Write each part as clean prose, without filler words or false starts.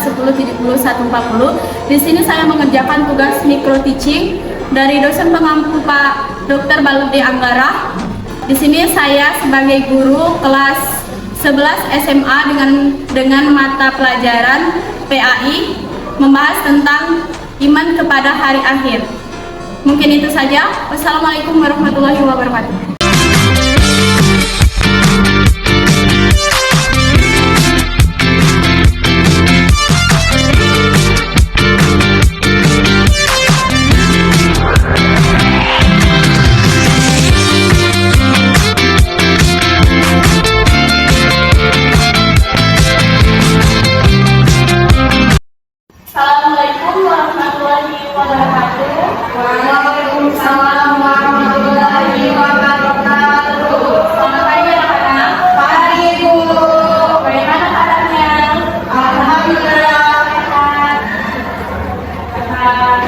1070-140. Di sini saya mengerjakan tugas micro teaching dari dosen pengampu Pak Dr. Baludi Anggara. Di sini saya sebagai guru kelas 11 SMA dengan mata pelajaran PAI membahas tentang iman kepada hari akhir. Mungkin itu saja. Wassalamualaikum warahmatullahi wabarakatuh. Assalamualaikum warahmatullahi wabarakatuh. Waalaikumsalam warahmatullahi wabarakatuh. Selamat pagi anak-anak. Pagi Bu. Bagaimana kabarnya? Alhamdulillah.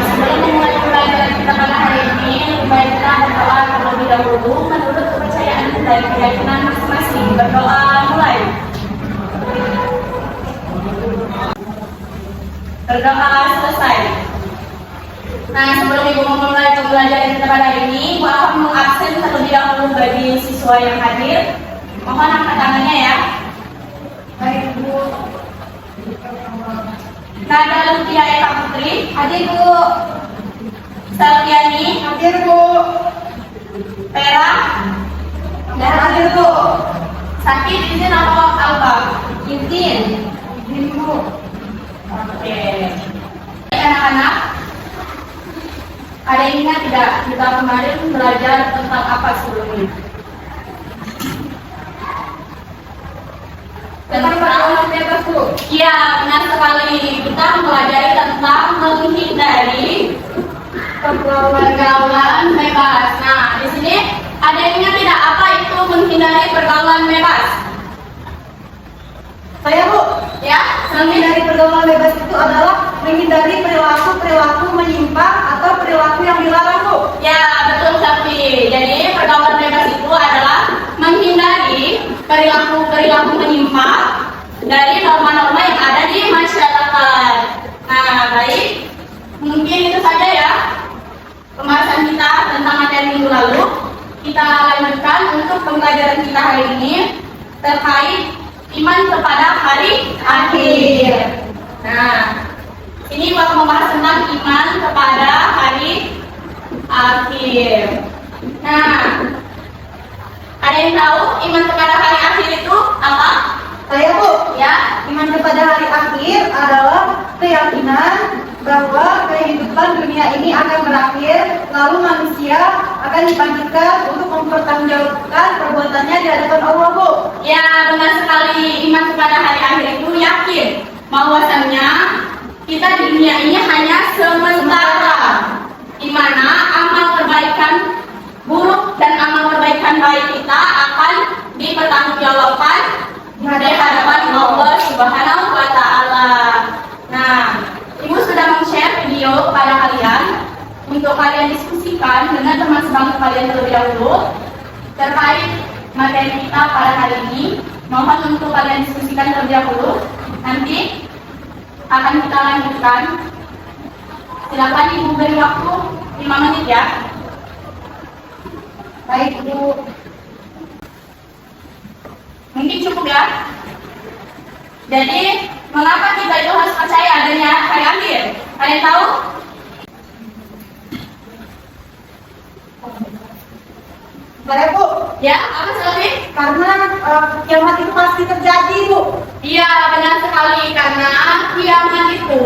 Sebelum memulai pelajaran kita pada hari ini, lebih baik kita berdoa terlebih dahulu menurut kepercayaan dan keyakinan masing-masing. Berdoa mulai. Berdoa selesai. Nah, sebelum Ibu memulai pembelajaran kita pada hari ini, Ibu akan mengabsen terlebih dahulu bagi siswa yang hadir. Mohon angkat tangannya ya. Baik Bu. Nada Lutia Eka Putri, Hadir Bu. Salviani, Hadir Bu. Pera, Dan hadir Bu. Sakit izin atau Alba? Izin. Izin Bu. Oke. Anak-anak, ada yang ingat tidak kita kemarin belajar tentang apa sebelumnya? Tentang pergaulan bebas Bu. Iya, benar sekali. Kita mempelajari tentang menghindari pergaulan bebas. Nah, di sini ada yang ingat tidak apa itu menghindari pergaulan bebas? Saya Bu. Ya, Menghindari pergaulan bebas itu adalah menghindari perilaku menyimpang atau perilaku yang dilarang Bu. ya betul sekali. Jadi pergaulan bebas itu adalah menghindari perilaku menyimpang dari norma-norma yang ada di masyarakat. Nah, baik. Mungkin itu saja ya pembahasan kita tentang materi minggu lalu. Kita lanjutkan untuk pembelajaran kita hari ini terkait iman kepada hari akhir. Nah, ini bakal membahas tentang iman kepada hari akhir. Nah, ada yang tahu iman kepada hari akhir itu apa? Saya Bu. Ya, Iman kepada hari akhir adalah keyakinan bahwa kehidupan dunia ini akan berakhir, lalu manusia akan dibangkitkan untuk mempertanggungjawabkan perbuatannya di hadapan Allah Bu. ya benar sekali. Iman kepada hari akhir itu yakin bahwasannya kita di dunia ini hanya sementara, di mana amal kebaikan buruk dan amal kebaikan baik kita akan dipertanggungjawabkan di hadapan Allah Subhanahu wa Ta'ala. Nah, Ibu sudah men-share video kepada kalian untuk kalian diskusikan dengan teman sebangsa kalian terlebih dahulu terkait materi kita pada hari ini. Mohon untuk kalian diskusikan terlebih dahulu. Nanti akan kita lanjutkan. Silakan Ibu beri waktu 5 menit ya. Baik Bu. Mungkin cukup ya. Jadi, mengapa kita itu harus percaya adanya hari akhir? Kalian tahu? Saya Bu. Ya, apa Selvi? Karena kiamat itu pasti terjadi Bu. Iya, benar sekali. Karena kiamat itu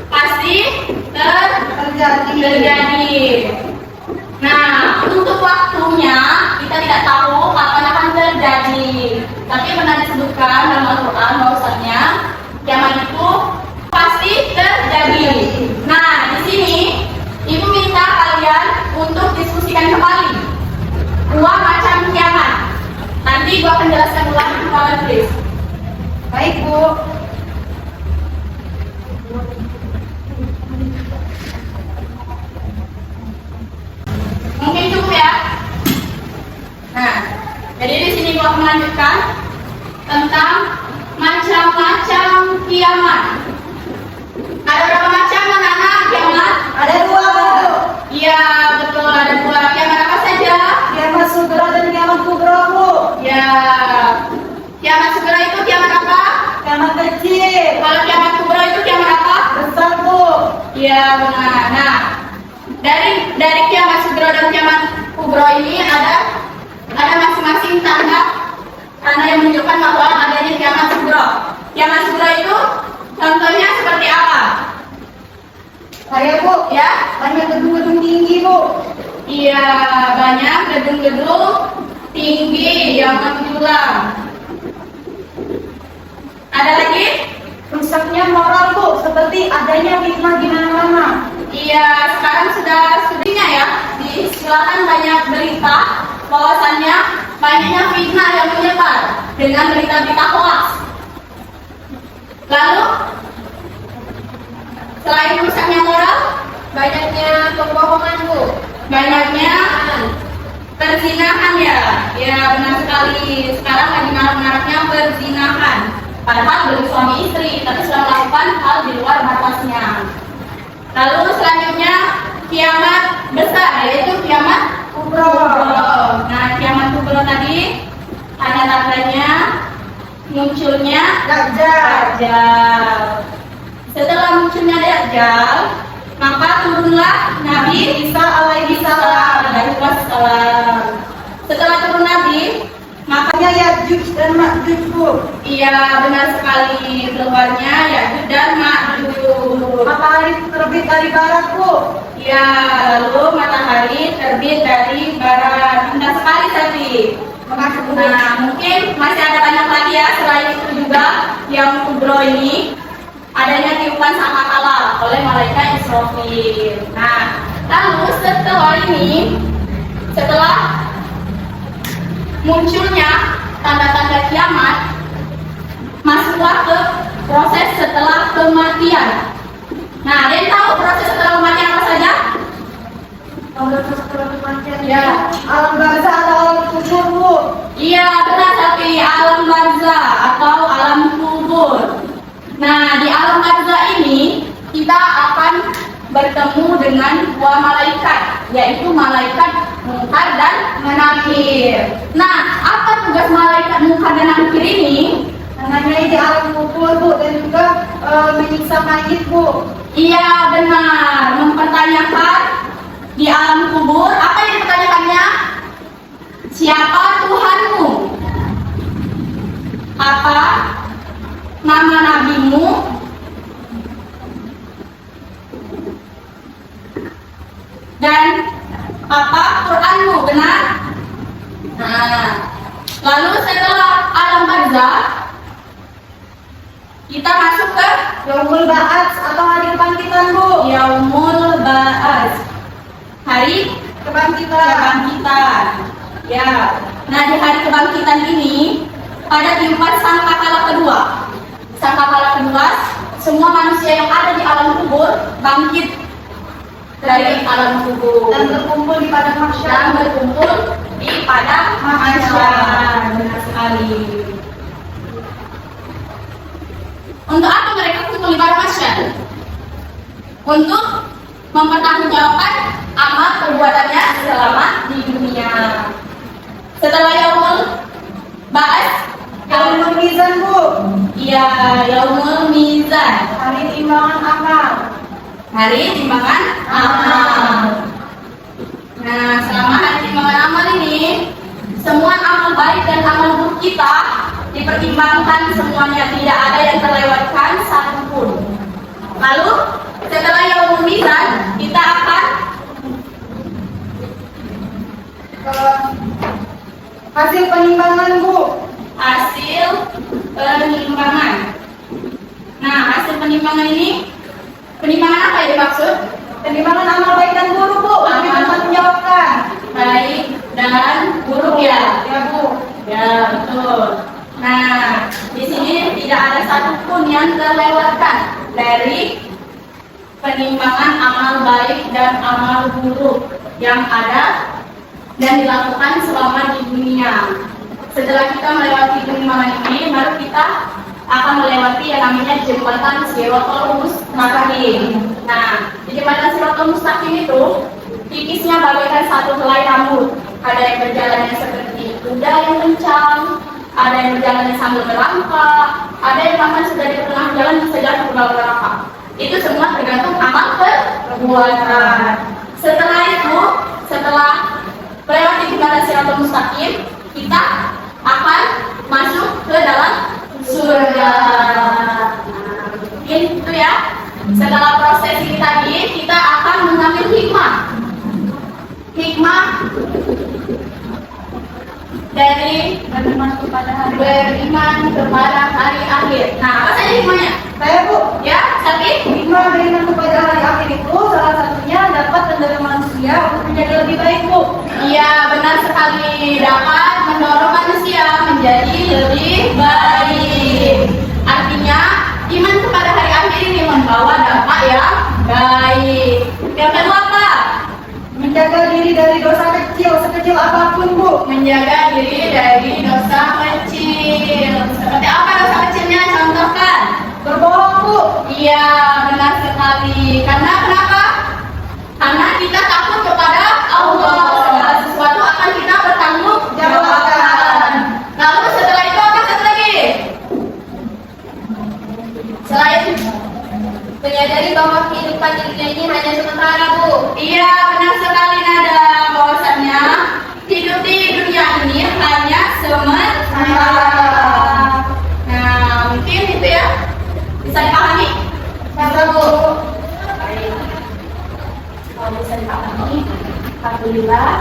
pasti terjadi. Nah, untuk waktunya kita tidak tahu kapan akan terjadi. Tapi pernah disebutkan dalam Al-Quran bahwasanya kiamat itu pasti terjadi. Nah, di sini Ibu minta kalian untuk diskusikan kembali dua macam kiamat. Nanti Ibu akan jelaskan ulang di kalian, please. Baik Bu. Mungkin cukup ya. Nah, jadi di sini gua melanjutkan tentang macam-macam kiamat. Ada berapa macam anak-anak kiamat? Ada dua, Bu. Iya, betul, ada dua. Kiamat apa saja? Kiamat sugro dan kiamat kubro, Bu. Ya, kiamat sugro itu kiamat apa? Kiamat kecil. Kalau kiamat kubro itu kiamat apa? Besar, Bu. Iya, benar. Nah, dari kiamat sugro dan kiamat kubro ini ada masing-masing tanda yang menunjukkan bahwa adanya kiamat sugro. Kiamat sugro itu contohnya seperti apa? Kayak, Bu, Ya, banyak gedung-gedung tinggi, Bu. iya, banyak gedung-gedung tinggi yang menjulang. Ada lagi? Rusaknya moral, Bu, seperti adanya fitnah di mana-mana. Iya, sekarang sudah ya, silakan banyak berita bahwasannya banyaknya fitnah yang menyebar dengan berita-berita hoax. Lalu selain rusaknya moral, banyaknya kebohongan, Bu. Banyaknya perzinahan ya. Ya, benar sekali. Sekarang lagi marak-maraknya perzinahan. Padahal belum suami istri, tapi sudah melakukan hal di luar batasnya. Lalu selanjutnya kiamat besar, yaitu kiamat Kubro. Nah, kiamat kubro tadi tanda-tandanya munculnya Dajjal. Setelah munculnya Dajjal, maka turunlah Nabi Isa alaihi salam. Setelah turun Nabi, Makanya Yajuj dan Majuj, Bu. iya benar sekali, keluarnya Yajuj dan Majuj. Matahari terbit dari barat, Bu. Ya, lalu matahari terbit dari barat. Indah sekali tadi. Makasih, Bu. Nah, mungkin masih ada banyak lagi ya selain itu juga yang kubro ini adanya tiupan sangkakala oleh malaikat Israfil. Nah, lalu setelah munculnya tanda-tanda kiamat, masuklah ke proses setelah kematian. Nah, ada yang tahu proses setelah kematian apa saja? Ya. Alam barzah atau alam kubur, Bu. Iya, benar, tapi alam barzah atau alam kubur. Nah, di alam barzah ini kita akan bertemu dengan dua malaikat, yaitu malaikat Munkar dan Nakir. Nah, apa tugas malaikat Munkar dan Nakir ini? Namanya di alam kubur, Bu, dan juga menyiksa mayit, Bu. Iya, benar, mempertanyakan di alam kubur. Apa yang dipertanyakannya? Siapa Tuhanmu? Apa nama nabimu? Dan apa Quranmu, benar? Nah, lalu setelah alam barzah, kita masuk ke Yaumul Ba'ats atau hari kebangkitan, Bu. Yaumul Ba'ats, hari kebangkitan. Ya. Nah, di hari kebangkitan ini pada tiupan sangkakala kedua. Sangkakala kedua, semua manusia yang ada di alam kubur bangkit dari alam kubur Dan berkumpul di padang mahsyar. Mahsyar. Benar sekali. Untuk apa mereka kumpul di padang mahsyar? Untuk mempertanggungjawabkan amal perbuatannya selama di dunia. Setelah Yaumul Ba'ats, Yaumul Mizan, Bu. iya, Yaumul Mizan, Hari timbangan amal. hari timbangan amal. Nah, selama hari timbangan amal ini, semua amal baik dan amal buruk kita dipertimbangkan semuanya, tidak ada yang terlewatkan satupun. Lalu setelah Yaumul Mizan, kita akan Hasil penimbangan, Bu. hasil penimbangan. Nah, hasil penimbangan ini, penimbangan apa yang dimaksud? Penimbangan amal baik dan buruk, Bu. Untuk dipertanggungjawabkan. Baik dan buruk ya. Ya, Bu. Ya, betul. Nah, di sini tidak ada satupun yang terlewatkan dari penimbangan amal baik dan amal buruk yang ada dan dilakukan selama di dunia. Setelah kita melewati penimbangan ini, baru kita akan melewati yang namanya jembatan Shiratal Mustaqim. Nah, di jembatan Shiratal Mustaqim itu tipisnya bagaikan satu helai rambut. Ada yang berjalannya seperti kuda yang kencang, ada yang berjalannya sambil merangkak, ada yang bahkan sudah di tengah jalan bisa jalan berbelakang. Itu semua tergantung amal perbuatan. Setelah melewati jembatan Shiratal Mustaqim, kita akan masuk ke dalam surga. Itu ya. Setelah proses ini tadi, kita akan mengambil hikmah dari beriman kepada hari akhir. Nah, apa saja hikmahnya? Saya Bu, Ya, tapi hikmah beriman kepada hari akhir itu salah satunya dapat mendorong manusia untuk menjadi lebih baik Bu. iya, benar sekali, dapat mendorong manusia menjadi lebih baik. Artinya, iman kepada hari akhir ini membawa dampak yang baik. Yang kedua apa? Menjaga diri dari dosa kecil, sekecil apapun Bu. Menjaga diri dari dosa kecil. Seperti apa dosa kecilnya? Contohkan. Berbohong Bu. Iya, benar sekali. Karena kenapa? Karena kita takut kepada Allah. Segala sesuatu akan kita bertanggung jawabkan. Lalu setelah itu apa satu lagi? Selain menyadari bahwa kehidupan di dunia ini hanya sementara, Bu. Iya, benar sekali Nada. Bahwasannya hidup di dunia ini hanya sementara. Nah, mungkin itu ya. Bisa dipahami? Bisa, Bu. Baik. Kalau bisa dipahami, alhamdulillah.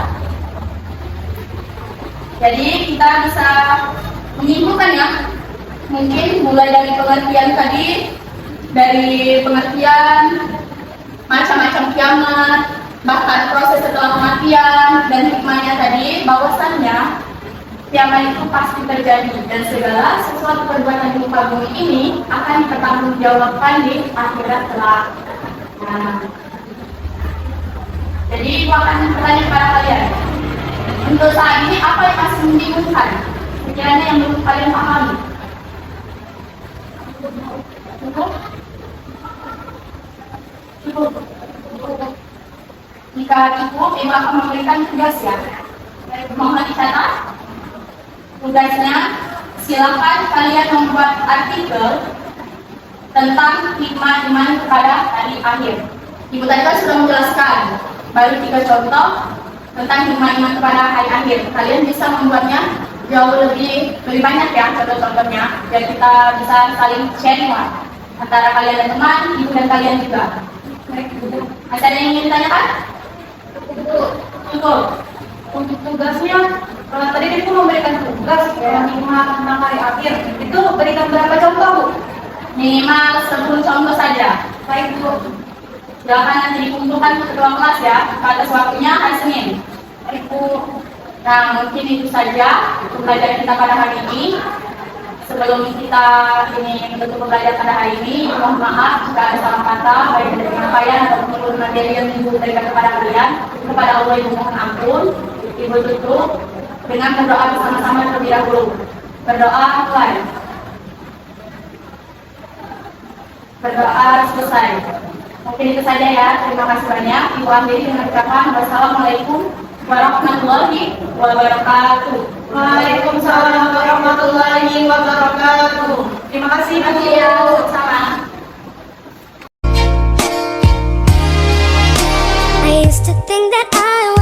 Jadi kita bisa menyimpulkan ya. Mungkin mulai dari pengertian tadi, dari pengertian macam-macam kiamat, bahkan proses setelah kematian, dan hikmahnya tadi bahwasannya kiamat itu pasti terjadi dan segala sesuatu perbuatan di muka bumi ini akan dipertanggungjawabkan di akhirat kelak. Nah, jadi Ibu akan bertanya kepada kalian, untuk saat ini apa yang masih membingungkan? Sekiranya yang belum kalian pahami. Jika Ibu akan memberikan tugas ya, mohon dicatat tugasnya. Silakan kalian membuat artikel tentang hikmah iman kepada hari akhir. Ibu tadi kan sudah menjelaskan baru 3 contoh tentang hikmah iman kepada hari akhir. Kalian bisa membuatnya jauh lebih banyak ya contoh-contohnya, biar kita bisa saling sharing lah antara kalian dan teman, ibu dan kalian juga. Ada yang ingin ditanyakan? Betul. Untuk tugasnya, tadi itu memberikan tugas hikmah tentang hari akhir. Itu berikan berapa contoh Bu? Minimal 10 contoh saja. Baik Bu. Silakan nanti dikumpulkan ke ruang kelas ya. Batas waktunya hari Senin. Baik Bu. Nah, mungkin itu saja untuk pembelajaran kita pada hari ini. Sebelum kita ini menutup pembelajaran pada hari ini, mohon maaf jika ada salah kata baik dari penyampaian ataupun materi yang Ibu berikan kepada kalian. Kepada Allah Ibu mohon ampun. Ibu tutup dengan berdoa bersama-sama terlebih dahulu. Berdoa mulai. Berdoa selesai. Mungkin itu saja ya. Terima kasih banyak. Ibu akhiri dengan ucapan wassalamualaikum warahmatullahi wabarakatuh. Waalaikumsalam warahmatullahi wabarakatuh. Terima kasih Bu. Sama. I used to think that I